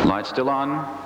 Light still on.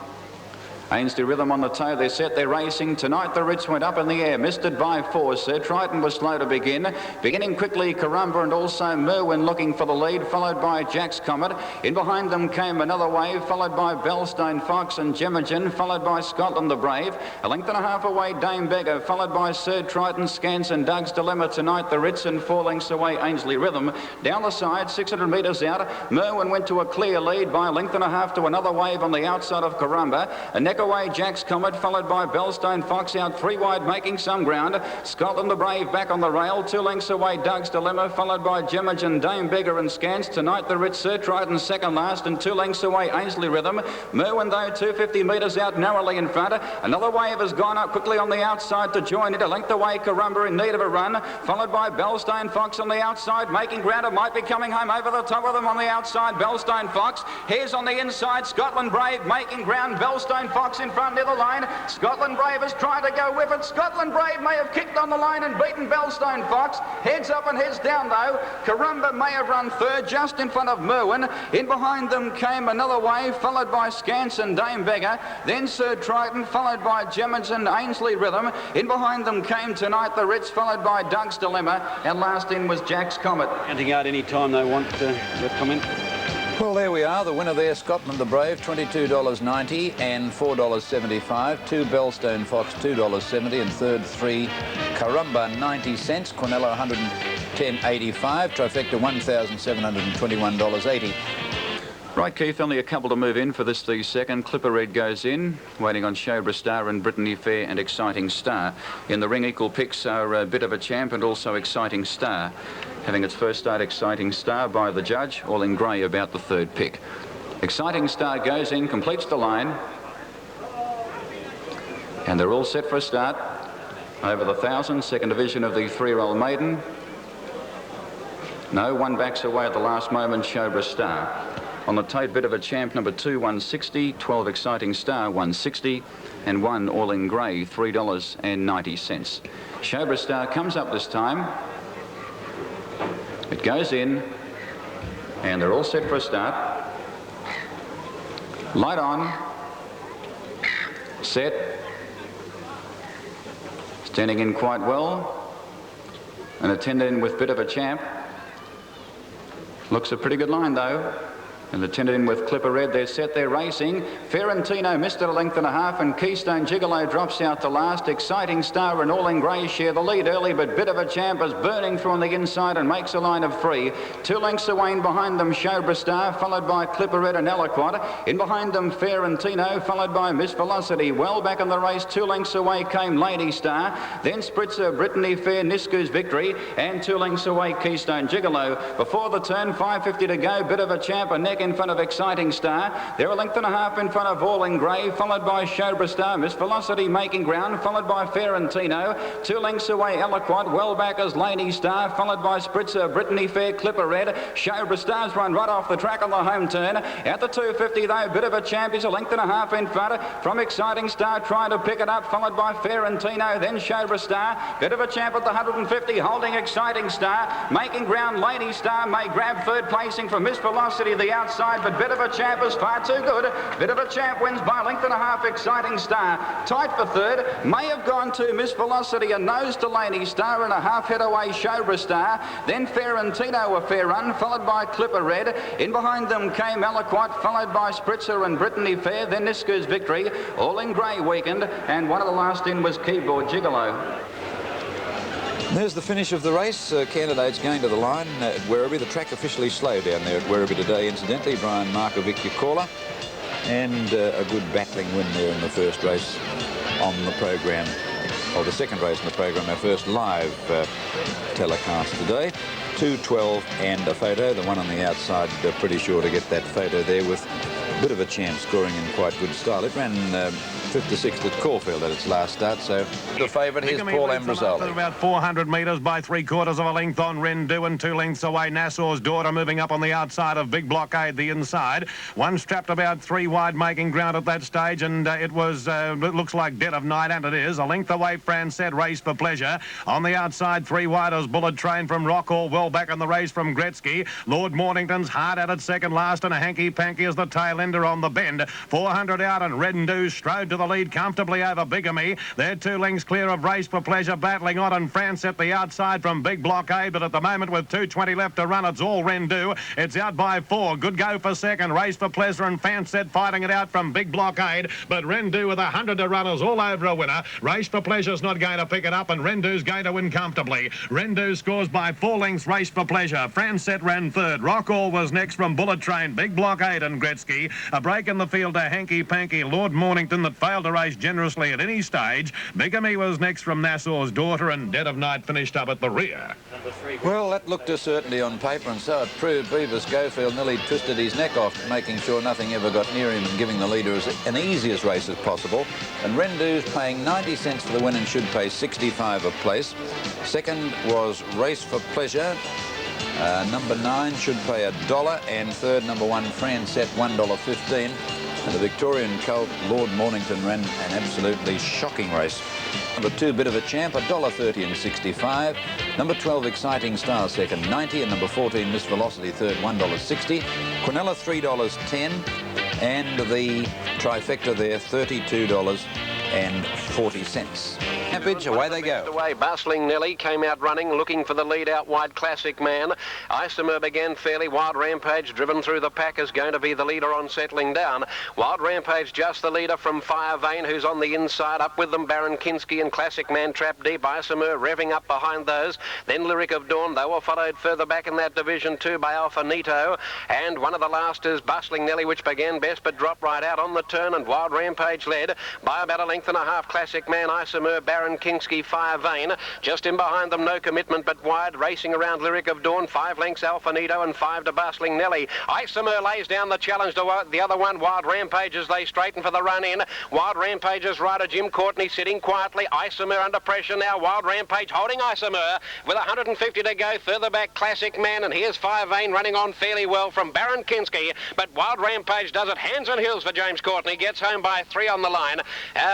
Ainsley Rhythm on the toe. They're set, they're racing. Tonight the Ritz went up in the air, missed it by 4. Sir Triton was slow to begin. Beginning quickly, Karumba and also Merwin looking for the lead, followed by Jack's Comet. In behind them came Another Wave, followed by Bellstone Fox and Jemagen, followed by Scotland the Brave. A length and a half away, Dame Beggar, followed by Sir Triton, Scans and Doug's Dilemma. Tonight the Ritz, and 4 lengths away, Ainsley Rhythm. Down the side, 600 metres out, Merwin went to a clear lead by a length and a half to Another Wave on the outside of Karumba. A neck away, Jack's Comet, followed by Bellstone Fox out 3 wide, making some ground. Scotland the Brave back on the rail, 2 lengths away, Doug's Dilemma, followed by Jemagen, Dame Beggar and Scans. Tonight the Ritz, Sir Triton second last, and 2 lengths away, Ainsley Rhythm. Merwin though 250 metres out, narrowly in front. Another Wave has gone up quickly on the outside to join it. A length away, Karumba in need of a run, followed by Bellstone Fox on the outside, making ground. It might be coming home over the top of them on the outside. Bellstone Fox, here's on the inside, Scotland Brave making ground. Bellstone Fox in front near the line. Scotland Brave has tried to go with it. Scotland Brave may have kicked on the line and beaten Bellstone Fox. Heads up and heads down though. Karumba may have run third just in front of Merwin. In behind them came Another Wave, followed by Scans and Dame Beggar. Then Sir Triton, followed by Jemagen, Ainsley Rhythm. In behind them came Tonight the Ritz, followed by Doug's Dilemma. And last in was Jack's Comet. Counting out any time they want to comment. Well, there we are. The winner there, Scotland the Brave, $22.90 and $4.75. 2 Bellstone Fox, $2.70, and third 3 Karumba 90 cents. Quinella $110.85. Trifecta $1,721.80. Right, Keith, only a couple to move in for this, the second. Clipper Red goes in, waiting on Showbra Star and Brittany Fair and Exciting Star. In the ring, equal picks are a Bit of a Champ and also Exciting Star. Having its first start, Exciting Star by the judge, all in grey about the third pick. Exciting Star goes in, completes the line, and they're all set for a start. Over the 1,000, second division of the 3-year-old maiden. No, one backs away at the last moment, Showbra Star. On the tote, Bit of a Champ, number 2, 160, 12 Exciting Star, 160, and 1 all in grey, $3.90. Showbra Star comes up this time. It goes in, and they're all set for a start. Light on, set, standing in quite well, and attended in with Bit of a Champ. Looks a pretty good line though. And attended in with Clipper Red. They're set, they're racing. Ferrantino missed it a length and a half, and Keystone Gigolo drops out to last. Exciting Star and All in Grey share the lead early, but Bit of a Champ is burning through on the inside and makes a line of 3. 2 lengths away in behind them, Showbra Star, followed by Clipper Red and Eloquat. In behind them, Ferrantino, followed by Miss Velocity. Well back in the race, 2 lengths away came Lady Star. Then Spritzer, Brittany Fair, Nisku's Victory, and 2 lengths away Keystone Gigolo. Before the turn, 5:50 to go, Bit of a Champ, a neck in front of Exciting Star. They're a length and a half in front of All in Grey, followed by Showbra Star. Miss Velocity making ground, followed by Ferrantino. 2 lengths away Eloquat, well back as Lady Star, followed by Spritzer, Brittany Fair, Clipper Red. Showbra Star's run right off the track on the home turn. At the 250 though, Bit of a Champ is a length and a half in front from Exciting Star, trying to pick it up, followed by Ferrantino, then Showbra Star. Bit of a Champ at the 150, holding Exciting Star, making ground. Lady Star may grab third placing from Miss Velocity the outside, but Bit of a Champ is far too good. Bit of a Champ wins by a length and a half. Exciting Star tight for third, may have gone to Miss Velocity, a nose to Lady Star, and a half head away Showbra Star. Then Ferrantino a fair run, followed by Clipper Red. In behind them came Eloquat, followed by Spritzer and Brittany Fair, then Nisku's Victory. All in Grey weakened, and one of the last in was Keyboard Gigolo. There's the finish of the race. Candidates going to the line at Werribee. The track officially slow down there at Werribee today, incidentally. Brian Markovic, your caller. And a good battling win there in the first race on the program, or the second race in the program, our first live telecast today. 2:12 and a photo. The one on the outside, pretty sure to get that photo there with a Bit of a Champ scoring in quite good style. It ran 56th at Caulfield at its last start. So the favourite, here's Paul Ambrosoli. About 400 metres by 3/4 of a length on Rendu, and 2 lengths away Nassau's Daughter moving up on the outside of Big Blockade, the inside. One strapped about 3 wide, making ground at that stage, and it looks like Dead of Night, and it is. A length away, Francet, Race for Pleasure. On the outside, 3 wide as Bullet Train from Rockall, well back in the race from Gretzky. Lord Mornington's hard at it second last, and a hanky-panky as the tail ender on the bend. 400 out, and Rendu strode to the lead comfortably over Bigamy. They're 2 lengths clear of Race for Pleasure, battling on, and Francet the outside from Big Blockade, but at the moment with 2:20 left to run, it's all Rendu. It's out by 4. Good go for second. Race for Pleasure and Francet fighting it out from Big Blockade, but Rendu with 100 to run is all over a winner. Race for Pleasure's not going to pick it up, and Rendu's going to win comfortably. Rendu scores by 4 lengths. Race for Pleasure. Francet ran third. Rockall was next from Bullet Train, Big Blockade and Gretzky. A break in the field to Hanky Panky, Lord Mornington, that failed to race generously at any stage. Bigamy was next from Nassau's Daughter, and Dead of Night finished up at the rear. Well, that looked a certainty on paper, and so it proved. Beavis Schofield nearly twisted his neck off, making sure nothing ever got near him and giving the leader an easiest race as possible. And Rendu's paying 90 cents for the win and should pay 65 a place. Second was Race for Pleasure. Number 9 should pay $1, and third, number 1, Francet, $1.15. And the Victorian colt, Lord Mornington, ran an absolutely shocking race. Number 2, Bit of a Champ, $1.30 and 65. Number 12, Exciting Star, second, 90. And number 14, Miss Velocity, third, $1.60. Quinella, $3.10. And the trifecta there, $32.40. Campage, away they go. Away, Bustling Nelly came out running, looking for the lead out wide. Classic Man. Isomer began fairly. Wild Rampage, driven through the pack, is going to be the leader on settling down. Wild Rampage just the leader from Fire Vein, who's on the inside. Up with them, Baron Kinski and Classic Man trapped deep. Isomer revving up behind those. Then Lyric of Dawn. They were followed further back in that division too by Alfanito. And one of the last is Bustling Nelly, which began best but dropped right out on the turn. And Wild Rampage led by about a length and a half. Classic Man, Isomer, Baron Kinski, Fire Vein. Just in behind them, No Commitment but wide. Racing around Lyric of Dawn. 5 lengths Alfanito and 5 to Bustling Nelly. Isomer lays down the challenge to the other one. Wild Rampage as they straighten for the run in. Wild Rampage's rider Jim Courtney sitting quietly. Isomer under pressure now. Wild Rampage holding Isomer with 150 to go. Further back, Classic Man, and here's Fire Vein running on fairly well from Baron Kinski, but Wild Rampage does it hands and heels for James Courtney. Gets home by 3 on the line.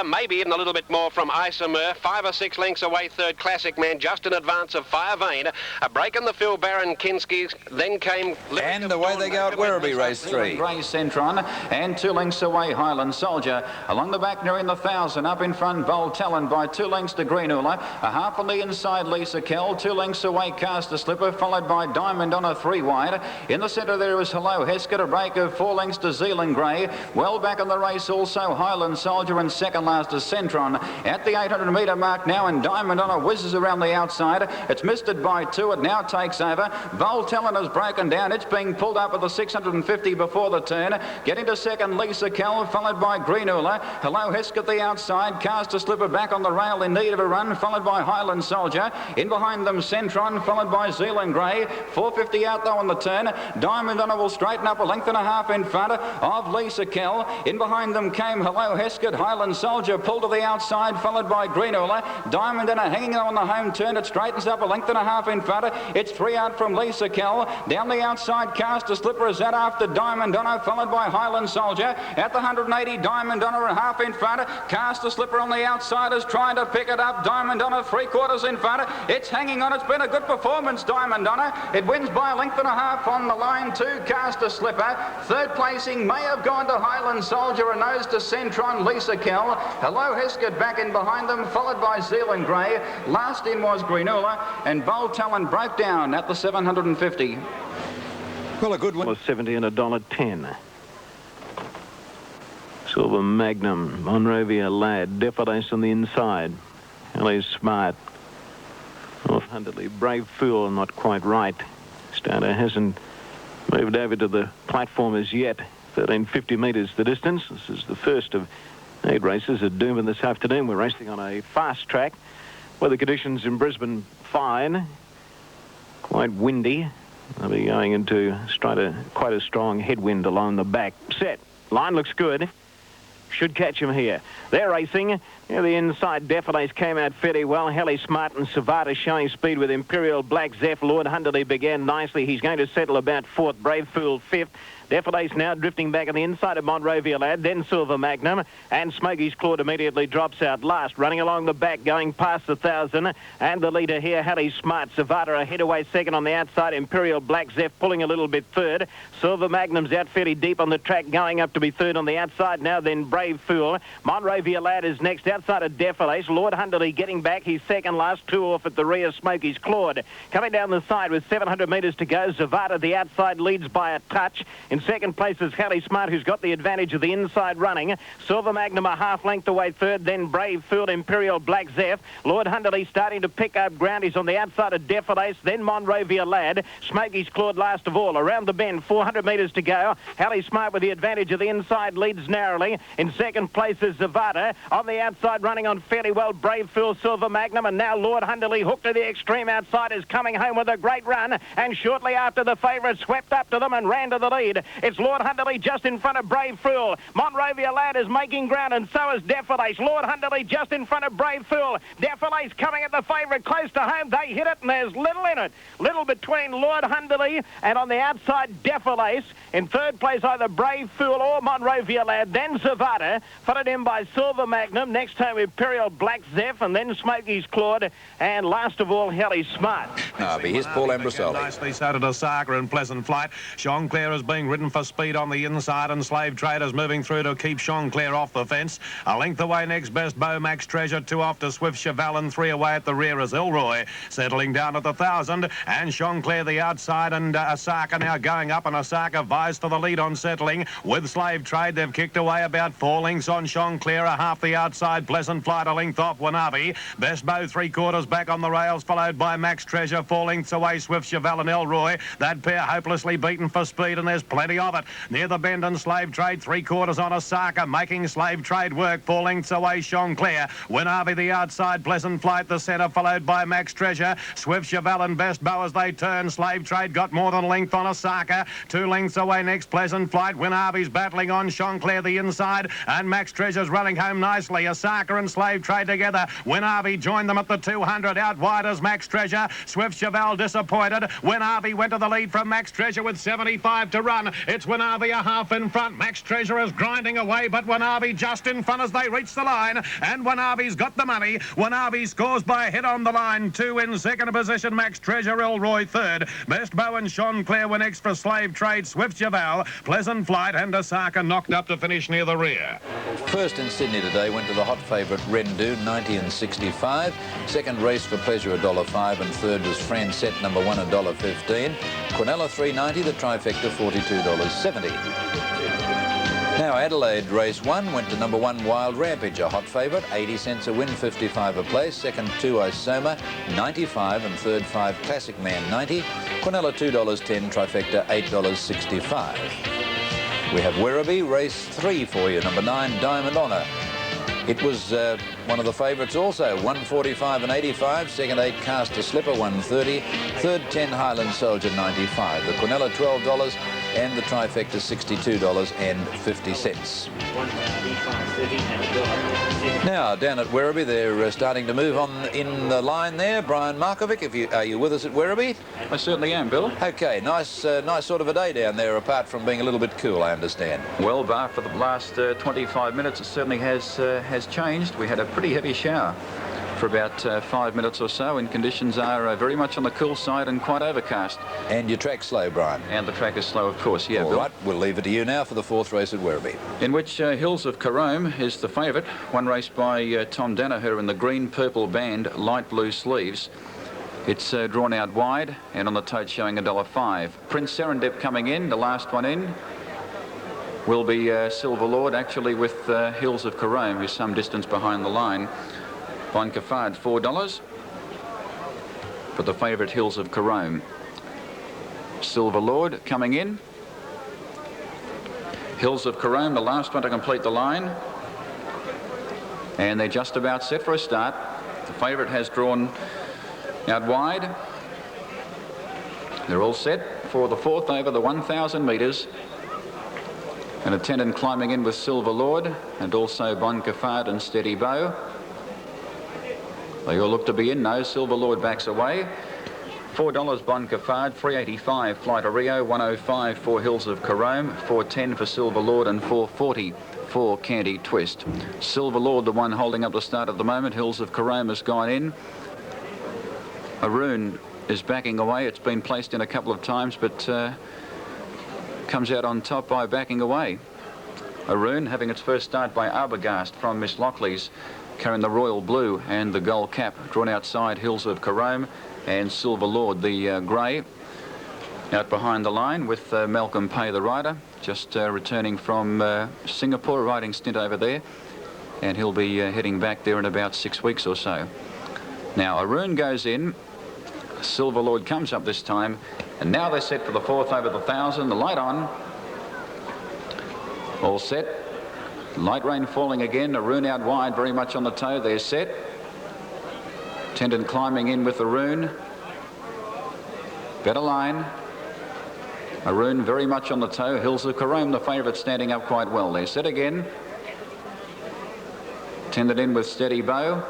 Maybe even a little bit more from Isomer. 5 or 6 lengths away, third, Classic Man, just in advance of Fire Vein. A break in the field, Baron Kinski, then came... And away they go at Werribee, race 3. Grey Centron, and 2 lengths away, Highland Soldier. Along the back, nearing the 1,000, up in front, Bold Talon by 2 lengths to Greenula. A half on the inside, Lisa Kell. 2 lengths away, Cast a Slipper, followed by Diamond on a 3 wide. In the centre there is Hello Heskett, a break of 4 lengths to Zealand Grey. Well back in the race also, Highland Soldier, and second last is Centron. At the 800 metre mark now, and Diamond on a whizzes around the outside. It's misted by 2. It now takes over. Bold Talon has broken down. It's being pulled up at the 650 before the turn. Getting to second, Lisa Kell, followed by Greenula. Hello Heskett the outside. Cast a Slipper back on the rail in need of a run, followed by Highland Soldier. In behind them, Centron, followed by Zealand Grey. 450 out though on the turn. Diamond on it will straighten up a length and a half in front of Lisa Kell. In behind them came Hello Heskett. Highland Soldier pulled to the outside, followed by Greenula. Diamond in a hanging on the home turn. It straightens up a length and a half in front. It's 3 out from Lisa Kell. Down the outside, Cast a Slipper is that after Diamond Honor, followed by Highland Soldier. At the 180, Diamond Honor a half in front. Cast a Slipper on the outside is trying to pick it up. Diamond Honor 3/4 in front. It's hanging on. It's been a good performance, Diamond Honor. It wins by a length and a half on the line too. Cast a Slipper. Third placing may have gone to Highland Soldier, a nose to Centron, Lisa Kell. Hello Heskett back in behind them, followed by Zealand Grey. Last in was Greenula, and Bold Talon broke down at the 750. Well, a good one. Was 70 and $1.10. Silver Magnum, Monrovia Lad, Defilace on the inside. L.A. Smart. Off-handedly, Brave Fool, not quite right. Starter hasn't moved over to the platform as yet. 1350 metres the distance. This is the first of 8 races at Doomben this afternoon. We're racing on a fast track. Weather conditions in Brisbane fine. Quite windy. They'll be going into quite a strong headwind along the back. Set. Line looks good. should catch him here. They're racing. Yeah, the inside Daffodils came out fairly well. Helly Smart and Savata showing speed with Imperial Black Zeph. Lord Hunterly began nicely. He's going to settle about 4th. Brave Fool 5th. Daffodils now drifting back on the inside of Monrovia Lad, then Silver Magnum, and Smokey's Claude immediately drops out last. Running along the back, going past 1,000, and the leader here, Helly Smart. Savata ahead away second on the outside. Imperial Black Zeph pulling a little bit third. Silver Magnum's out fairly deep on the track, going up to be third on the outside now, then Brave Fool. Monrovia Lad is next outside of Daffodils. Lord Hunterly getting back. He's second last, 2 off at the rear. Smokey's Claude coming down the side with 700 metres to go. Savata, the outside, leads by a touch. In second place is Helly Smart, who's got the advantage of the inside running. Silver Magnum a half length away third, then Brave Fool, Imperial Black Zeph. Lord Hunterly starting to pick up ground. He's on the outside of Daffodils, then Monrovia Lad. Smokey's Claude last of all. Around the bend, 400 metres to go. Helly Smart with the advantage of the inside, leads narrowly. In second place is Zavada. On the outside, running on fairly well, Brave Fool, Silver Magnum, and now Lord Hunterly hooked to the extreme outside is coming home with a great run, and shortly after the favourite swept up to them and ran to the lead. It's Lord Hunterly just in front of Brave Fool. Monrovia Lad is making ground, and so is Daffodils. Lord Hunterly just in front of Brave Fool. Daffodils coming at the favourite close to home. They hit it, and there's little in it. Little between Lord Hunterly and on the outside Daffodils. In third place either Brave Fool or Monrovia Lad, then Zavada, followed in by Silver Magnum. Next home Imperial Black Zeph, and then Smokey's Claude, and last of all Helly Smart. Here's Paul Ambrosoli. Nicely so did Osaka in Pleasant Flight. Chanticleer is being ridden for speed on the inside, and Slave Traders moving through to keep Chanticleer off the fence. A length away next best Beau Max Treasure, 2 off to Swift Cheval, and 3 away at the rear is Elroy. Settling down at the 1,000, and Chanticleer the outside, and Osaka now going up, and Osaka vies for the lead on settling. With Slave Trade, they've kicked away about 4 lengths on Chanticleer, a half the outside. Pleasant Flight a length off Wanabi. Best Beau 3/4 back on the rails, followed by Max Treasure, 4 lengths away Swift Cheval and Elroy. That pair hopelessly beaten for speed, and there's plenty of it. Near the bend and Slave Trade, 3/4 on Osaka, making Slave Trade work, 4 lengths away Chanticleer. Winavi the outside, Pleasant Flight the centre, followed by Max Treasure. Swift Cheval and Best Beau as they turn. Slave Trade got more than a length on Osaka. 2 lengths away next Pleasant Flight. Winavi's battling on Chanticleer the inside, and Max Treasure's running home nicely. Osaka and Slave Trade together. Winavi joined them at the 200. Out wide as Max Treasure. Swift Cheval disappointed. Winavi went to the lead from Max Treasure with 75 to run. It's Winavi a half in front. Max Treasure is grinding away, but Winavi just in front as they reach the line, and Winavi's got the money. Winavi scores by a hit on the line. 2 in second position, Max Treasure, Elroy third. Best Beau and Chanticleer were next for Slave Trade, Swift Cheval, Pleasant Flight, and Osaka knocked up to finish near the rear. First in Sydney today went to the hot favourite Rendu, 90 and 65. Second Race for Pleasure, $1.05, and third was Francette, number 1, $1.15. Quinella, $3.90, the trifecta, $42.70. Now Adelaide Race 1 went to number 1 Wild Rampage, a hot favourite, 80 cents a win, 55 a place. Second 2 Isoma, 95, and third 5 Classic Man, 90. Quinella, $2.10, trifecta, $8.65. We have Werribee Race 3 for you, number 9 Diamond Honour. It was one of the favourites also, 145 and 85. Second 8 Cast a Slipper, 130. Third 10 Highland Soldier, 95. The Quinella, $12, and the trifecta, $62.50. Now down at Werribee, they're starting to move on in the line there. Brian Markovic, are you with us at Werribee? I certainly am, Bill. Okay, nice sort of a day down there, apart from being a little bit cool, I understand. Well, bar for the last 25 minutes, it certainly has changed. We had a pretty heavy shower for about 5 minutes or so, and conditions are very much on the cool side and quite overcast. And your track's slow, Brian? And the track is slow, of course, yeah, All Bill. right, we'll leave it to you now for the 4th race at Werribee. In which Hills of Carome is the favourite, one race by Tom Danaher in the green-purple band, light blue sleeves. It's drawn out wide, and on the tote showing $1.05. Prince Serendip coming in, the last one in, will be Silver Lord, actually with Hills of Carome, who's some distance behind the line. Bon Cafard, $4, but the favourite Hills of Carome. Silver Lord coming in. Hills of Carome, the last one to complete the line. And they're just about set for a start. The favourite has drawn out wide. They're all set for the 4th over the 1,000 metres. An attendant climbing in with Silver Lord and also Bon Cafard and Steady Bow. They all look to be in now. Silver Lord backs away. $4 Bon Cafard, $3.85 Flight of Rio, $1.05 for Hills of Carome, $4.10 for Silver Lord and $4.40 for Candy Twist. Silver Lord, the one holding up the start at the moment. Hills of Carome has gone in. Aroon is backing away. It's been placed in a couple of times, but comes out on top by backing away. Aroon having its first start by Arbogast from Miss Lockley's, carrying the royal blue and the gold cap, drawn outside Hills of Carome, and Silver Lord, the grey, out behind the line with Malcolm Pay, the rider, just returning from Singapore, riding stint over there, and he'll be heading back there in about 6 weeks or so. Now Aroon goes in, Silver Lord comes up this time, and now they're set for the 4th over the 1,000. The light on, all set. Light rain falling again. Aroon out wide, very much on the toe. They're set. Attendant climbing in with Aroon. Better line. Aroon very much on the toe. Hills of Carome, the favourite, standing up quite well. They're set again. Attendant in with Steady Bow.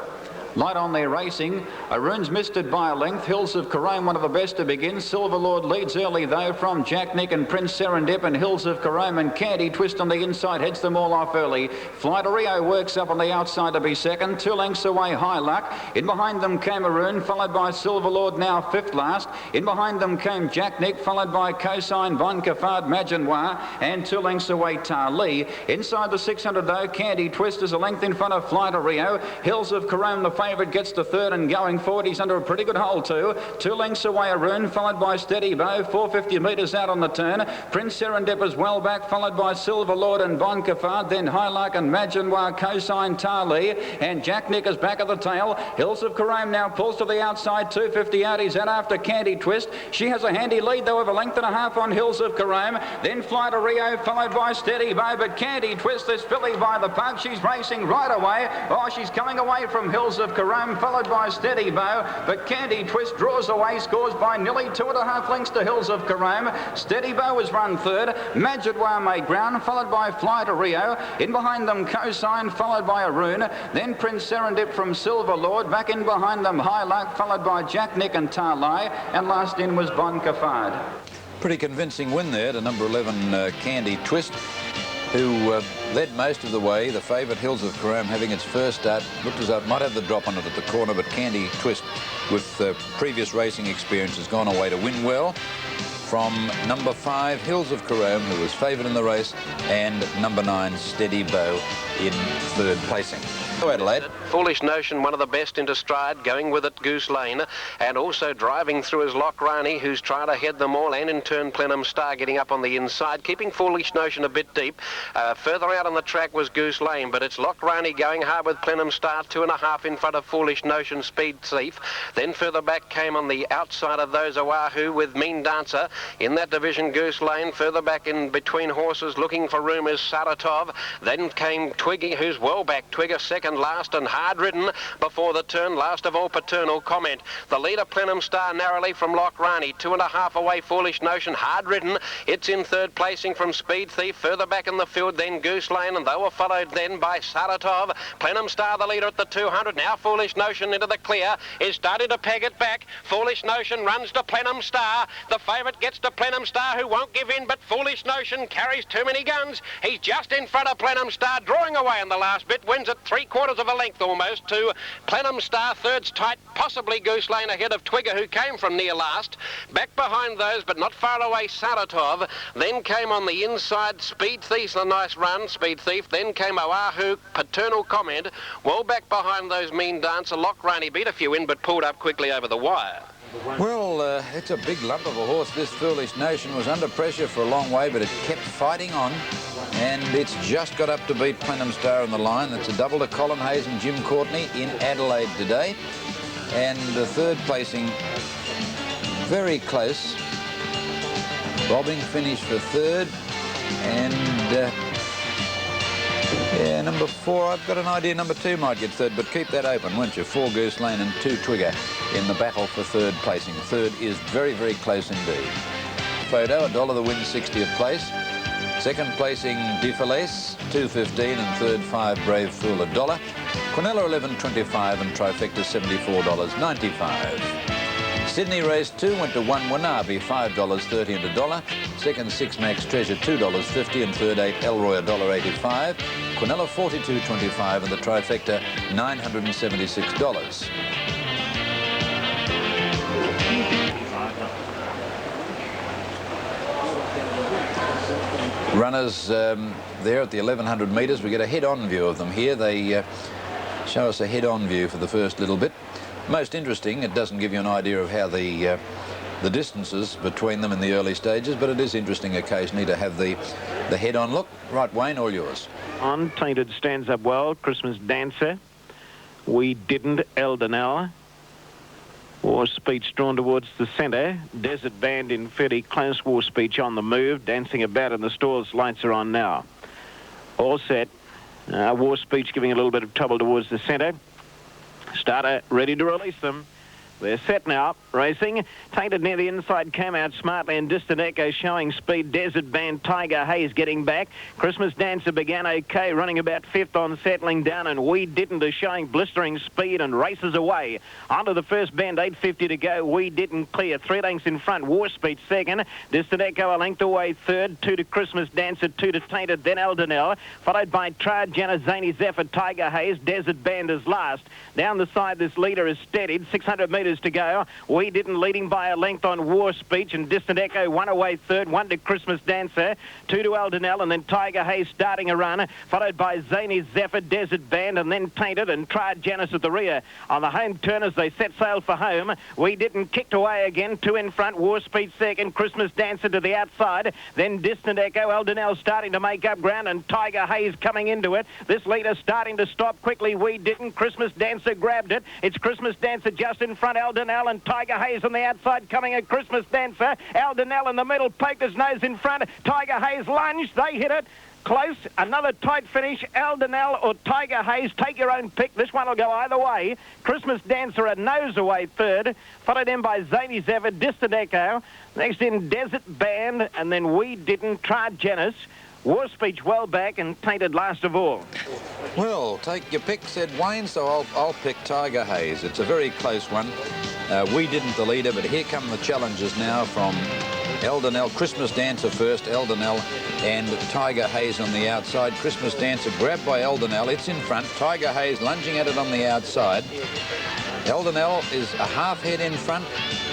Light on there racing. Aroon's missed it by a length. Hills of Carome, one of the best to begin. Silver Lord leads early though from Jack Nick and Prince Serendip, and Hills of Carome and Candy Twist on the inside heads them all off early. Flight of Rio works up on the outside to be second. 2 lengths away High Luck. In behind them came Aroon, followed by Silver Lord, now 5th last. In behind them came Jack Nick, followed by Cosine, Bon Cafard, Majanoir, and 2 lengths away Tarlee. Inside the 600 though, Candy Twist is a length in front of Flight of Rio. Hills of Carome, the favourite, gets to 3rd and going forward. He's under a pretty good hole too. 2 lengths away Aroon, followed by Steady Bow. 450 metres out on the turn. Prince Serendip is well back, followed by Silver Lord and Bon Cafard. Then High Luck and Majanoir, Cosine, Tarlee, and Jack Nick is back at the tail. Hills of Carome now pulls to the outside. 250 out. He's out after Candy Twist. She has a handy lead though of a length and a half on Hills of Carome. Then Flight of Rio, followed by Steady Bow. But Candy Twist, this filly by the pug, she's racing right away. Oh, she's coming away from Hills of Carome, followed by Steady Bow, but Candy Twist draws away, scores by nearly 2.5 lengths to Hills of Carome. Steady Bow has run 3rd. Majanoir made ground, followed by Flight of Rio. In behind them Cosine, followed by Aroon. Then Prince Serendip from Silver Lord. Back in behind them High Luck, followed by Jack Nick and Tarlee. And last in was Bon Cafard. Pretty convincing win there to number 11 Candy Twist, who led most of the way. The favourite Hills of Carome having its first start. Looked as though it might have the drop on it at the corner, but Candy Twist, with previous racing experience, has gone away to win well from number 5 Hills of Carome, who was favoured in the race, and number 9 Steady Bow in 3rd placing. Hello, Adelaide. Foolish Notion, one of the best into stride, going with it Goose Lane, and also driving through is Lockrani, who's trying to head them all, and in turn Plenum Star getting up on the inside, keeping Foolish Notion a bit deep. Further out on the track was Goose Lane, but it's Lockrani going hard with Plenum Star, 2.5 in front of Foolish Notion, Speed Thief. Then further back came on the outside of those Oahu with Mean Dancer. In that division, Goose Lane. Further back in between horses, looking for room is Saratov. Then came Twiggy, who's well back. Twigger second last and hard ridden before the turn. Last of all, Paternal Comment. The leader, Plenum Star, narrowly from Lockrani. 2.5 away, Foolish Notion, hard ridden. It's in 3rd placing from Speed Thief. Further back in the field, then Goose Lane, and they were followed then by Saratov. Plenum Star, the leader at the 200. Now Foolish Notion into the clear. Is starting to peg it back. Foolish Notion runs to Plenum Star. The favourite gets to Plenum Star, who won't give in, but Foolish Notion carries too many guns. He's just in front of Plenum Star, drawing away in the last bit. Wins at 3/4 of a length almost to Plenum Star. Third's tight, possibly Goose Lane ahead of Twigger, who came from near last. Back behind those, but not far away, Saratov. Then came on the inside Speed Thief, a nice run, Speed Thief. Then came Oahu, Paternal Comment. Well back behind those Mean Dancer. Lockrani beat a few in, but pulled up quickly over the wire. Well, it's a big lump of a horse. This Foolish Notion was under pressure for a long way, but it kept fighting on, and it's just got up to beat Plenum Star on the line. That's a double to Colin Hayes and Jim Courtney in Adelaide today. And the 3rd placing, very close. Bobbing finish for 3rd, and yeah, number 4, I've got an idea number 2 might get 3rd, but keep that open, won't you? 4 Goose Lane and 2 Twigger in the battle for 3rd placing. 3rd is very, very close indeed. Photo, $1 the win, 60th place. Second placing Defalace, $2.15, and third 5 Brave Fool, $1. Quinella $11.25 and trifecta $74.95. Sydney race 2 went to 1 Wanabe, $5.30 and $1. Second 6 Max Treasure, $2.50, and third 8 Elroy, $1.85. Quinella $42.25 and the trifecta $976. Runners there at the 1100 metres. We get a head-on view of them here. They show us a head-on view for the first little bit. Most interesting, it doesn't give you an idea of how the distances between them in the early stages, but it is interesting occasionally to have the head-on look. Right, Wayne, all yours. On Tainted stands up well. Christmas Dancer. We Didn't, Eldenell. War Speech drawn towards the centre. Desert Band in fairly close. War Speech on the move, dancing about in the stalls. Lights are on now. All set. War Speech giving a little bit of trouble towards the centre. Starter ready to release them. They're set now, racing. Tainted near the inside, came out smartly, and Distant Echo showing speed. Desert Band, Tiger Hayes getting back. Christmas Dancer began okay, running about 5th on settling down, and We Didn't is showing blistering speed and races away. Onto the first bend, 8.50 to go. We Didn't clear. 3 lengths in front. War Speech second. Distant Echo a length away third. 2 to Christmas Dancer, 2 to Tainted, then Eldenell, followed by Trajana, Zany Zephyr, Tiger Hayes. Desert Band is last. Down the side, this leader is steadied. 600 metres to go. We Didn't leading by a length on War Speech, and Distant Echo 1 away third, 1 to Christmas Dancer, 2 to Eldenell, and then Tiger Hayes starting a run, followed by Zany Zephyr, Desert Band, and then Tainted, and Triad Janice at the rear. On the home turn as they set sail for home, We Didn't kicked away again, 2 in front, War Speech second, Christmas Dancer to the outside, then Distant Echo, Eldenell starting to make up ground, and Tiger Hayes coming into it. This leader starting to stop quickly. We Didn't. Christmas Dancer grabbed it. It's Christmas Dancer just in front, Eldenell, and Tiger Hayes on the outside coming at Christmas Dancer. Eldenell in the middle, poked his nose in front. Tiger Hayes lunged. They hit it. Close. Another tight finish. Eldenell or Tiger Hayes. Take your own pick. This one will go either way. Christmas Dancer a nose away third. Followed in by Zany Zephyr, Distant Echo. Next in Desert Band. And then We Didn't, Try Janice. War Speech well back, and Tainted last of all. Well, take your pick, said Wayne, so I'll pick Tiger Hayes. It's a very close one. We Didn't the leader, but here come the challenges now from Eldenell. Christmas Dancer first, Eldenell, and Tiger Hayes on the outside. Christmas Dancer grabbed by Eldenell. It's in front. Tiger Hayes lunging at it on the outside. Eldenell is a half head in front.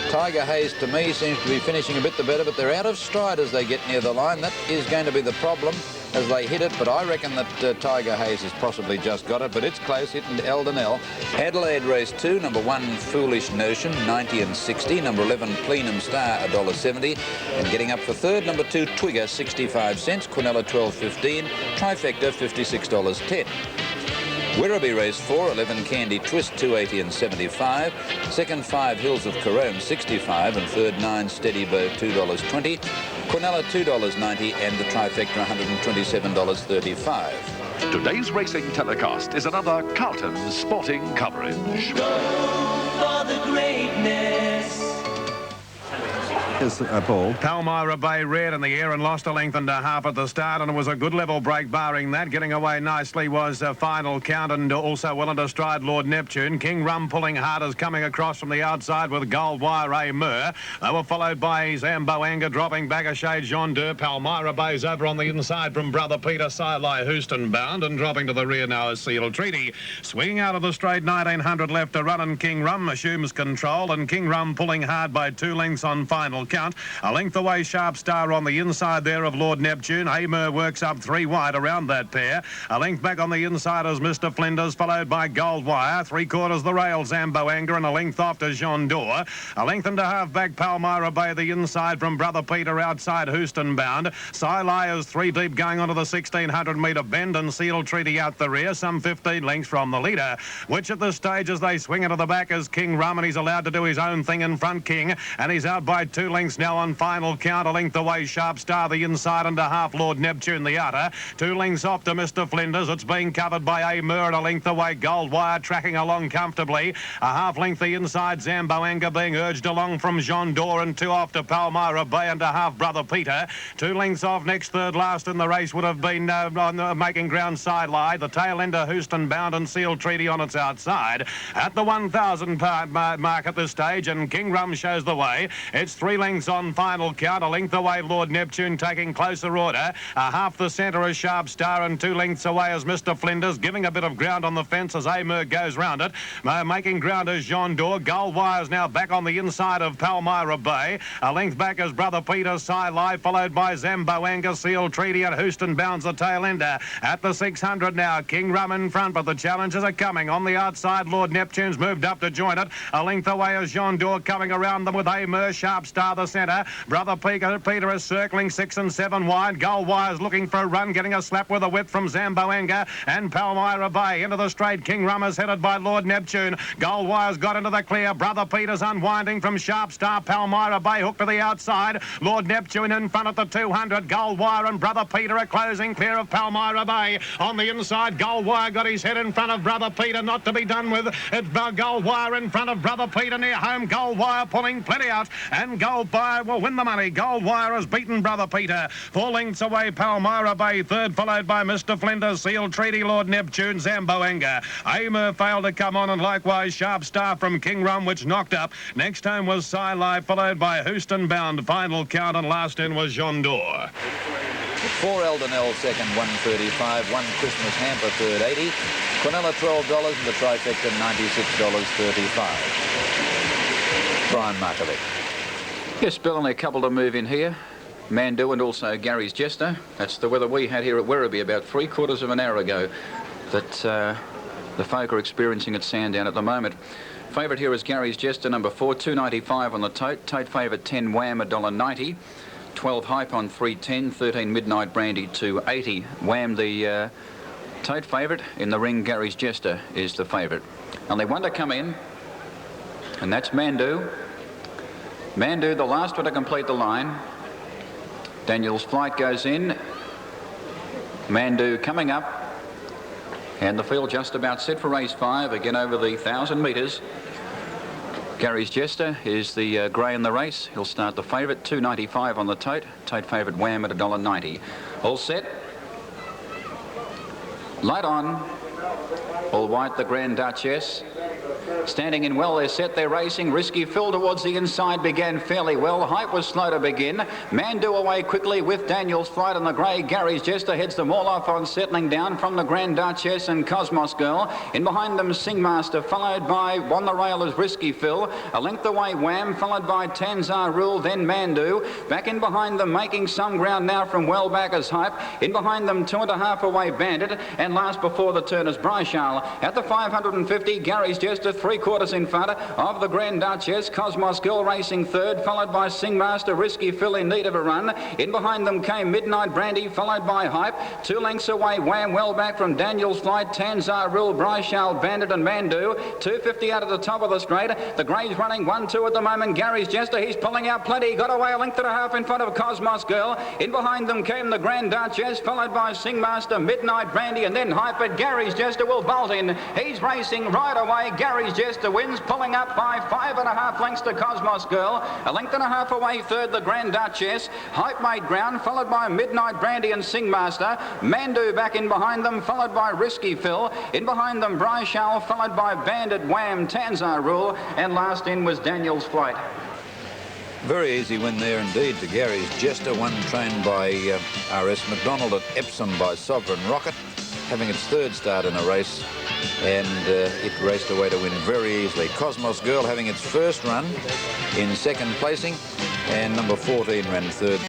Tiger Hayes, to me, seems to be finishing a bit the better, but they're out of stride as they get near the line. That is going to be the problem as they hit it, but I reckon that Tiger Hayes has possibly just got it, but it's close, hitting Eldenell. Adelaide race 2, number 1, Foolish Notion, 90 and 60. Number 11, Plenum Star, $1.70. And getting up for third, number 2, Twigger, 65 cents. Quinella, $12.15. Trifecta, $56.10. Werribee race 4, 11 Candy Twist, 280 and 75. Second 5 Hills of Carome, 65, and third 9 Steady Bow, $2.20. Quinella, $2.90, and the trifecta, $127.35. Today's racing telecast is another Carlton sporting coverage. Go for the greatness. Here's Paul. Palmyra Bay red in the air and lost a length and a half at the start, and it was a good level break barring that. Getting away nicely was Final Count, and also well into stride Lord Neptune. King Rum pulling hard as coming across from the outside with Gold Wire A Mur. They were followed by Zambo Anger dropping back a shade. Jean Deux. Palmyra Bay's over on the inside from Brother Peter. Silai Houston bound, and dropping to the rear now is Seal Treaty. Swinging out of the straight, 1900 left to run, and King Rum assumes control, and King Rum pulling hard by 2 lengths on Final Count. A length away, Sharp Star on the inside there of Lord Neptune. Amur works up 3 wide around that pair. A length back on the inside is Mr. Flinders, followed by Gold Wire. 3/4 the rail, Zambo Anger, and a length off to Jean D'Or. A length and a half back, Palmyra Bay the inside from Brother Peter outside, Houston bound. Silai is 3 deep going onto the 1600 metre bend, and Seal Treaty out the rear, some 15 lengths from the leader, which at this stage as they swing into the back is King Rum, and he's allowed to do his own thing in front, King, and he's out by 2 lengths now on final count. A length away, Sharp Star the inside and a half, Lord Neptune the outer. 2 lengths off to Mr. Flinders. It's being covered by Amur and a length away. Gold Wire tracking along comfortably. A half length the inside, Zamboanga being urged along from Jean Dore, and 2 off to Palmyra Bay and a half, Brother Peter. 2 lengths off next, third last in the race would have been on the making ground side lie. The tail ender, Houston Bound and Seal Treaty on its outside. At the 1,000 mark at this stage, and King Rum shows the way. It's 3 lengths on final count. A length away, Lord Neptune taking closer order. A half the centre is Sharp Star, and 2 lengths away is Mr. Flinders, giving a bit of ground on the fence as Amur goes round it. Making ground is Jean Dore. Gold Wire's now back on the inside of Palmyra Bay. A length back is Brother Peter, Side Lie, followed by Zamboanga, Seal Treaty, and Houston Bounds the tail ender. At the 600 now, King Rum in front, but the challengers are coming. On the outside, Lord Neptune's moved up to join it. A length away is Jean Dore coming around them with Amur, Sharp Star the centre. Brother Peter is circling 6 and 7 wide. Gold Wire's looking for a run, getting a slap with a whip from Zamboanga and Palmyra Bay. Into the straight, King Rum is headed by Lord Neptune. Gold Wire's got into the clear. Brother Peter's unwinding from Sharp Star. Palmyra Bay hooked to the outside. Lord Neptune in front at the 200. Gold Wire and Brother Peter are closing clear of Palmyra Bay. On the inside, Gold Wire got his head in front of Brother Peter, not to be done with. It's Gold Wire in front of Brother Peter near home. Gold Wire pulling plenty out, and Gold Wire will win the money. Gold Wire has beaten Brother Peter. 4 lengths away, Palmyra Bay, third, followed by Mr. Flinders, Seal Treaty, Lord Neptune, Zamboanga. Amur failed to come on, and likewise Sharp Star from King Rum, which knocked up. Next home was Side Lie, followed by Houston Bound. Final count, and last in was Jean Dore. 4 Eldonell second, 135. 1 Christmas Hamper third, 80. Quinella $12, and the trifecta $96.35. Brian Markovic. Yes, Bill, and a couple to move in here. Mandu and also Gary's Jester. That's the weather we had here at Werribee about 3/4 of an hour ago that the folk are experiencing at Sandown at the moment. Favourite here is Gary's Jester, number 4, $2.95 on the tote. Tote favourite 10 Wham, $1.90. 12 Hype on 3.10. 13 Midnight Brandy, $2.80. Wham, the tote favourite. In the ring, Gary's Jester is the favourite. Only one to come in, and that's Mandu. Mandu, the last one to complete the line. Daniel's Flight goes in. Mandu coming up. And the field just about set for race 5, again over the 1,000 metres. Gary's Jester is the grey in the race. He'll start the favourite, $2.95 on the tote. Tote favourite Wham at $1.90. All set. Light on. All white, the Grand Duchess. Standing in well, they're set, they're racing. Risky Phil towards the inside began fairly well. Hype was slow to begin. Mandu away quickly with Daniel's Flight on the grey. Gary's Jester heads them all off on settling down from the Grand Duchess and Cosmos Girl. In behind them, Singmaster, followed by on the rail is Risky Phil. A length away, Wham, followed by Tanzar Rule, then Mandu. Back in behind them, making some ground now from well back as Hype. In behind them, 2.5 away, Bandit. And last before the turn is Bryshal. At the 550, Gary's Jester 3/4 in front of the Grand Duchess. Cosmos Girl racing third, followed by Singmaster, Risky Phil in need of a run. In behind them came Midnight Brandy, followed by Hype. 2 lengths away, Wham, well back from Daniel's Flight, Tanzar Rule, Bryshal, Bandit and Mandu. 250 out of the top of the straight. The grey's running 1-2 at the moment. Gary's Jester, he's pulling out plenty. Got away a length and a half in front of Cosmos Girl. In behind them came the Grand Duchess, followed by Singmaster, Midnight Brandy and then Hype. But Gary's Jester will bolt in. He's racing right away. Gary's Jester wins, pulling up by 5.5 lengths to Cosmos Girl. A length and a half away third, the Grand Duchess. Hype made ground, followed by Midnight Brandy and Singmaster. Mandu back in behind them, followed by Risky Phil. In behind them, Bryshal, followed by Bandit, Wham, Tanzar Rule, and last in was Daniel's Flight. Very easy win there indeed to Gary's Jester, one trained by R.S. McDonald at Epsom by Sovereign Rocket, having its third start in a race, and it raced away to win very easily. Cosmos Girl having its first run in second placing, and number 14 ran third.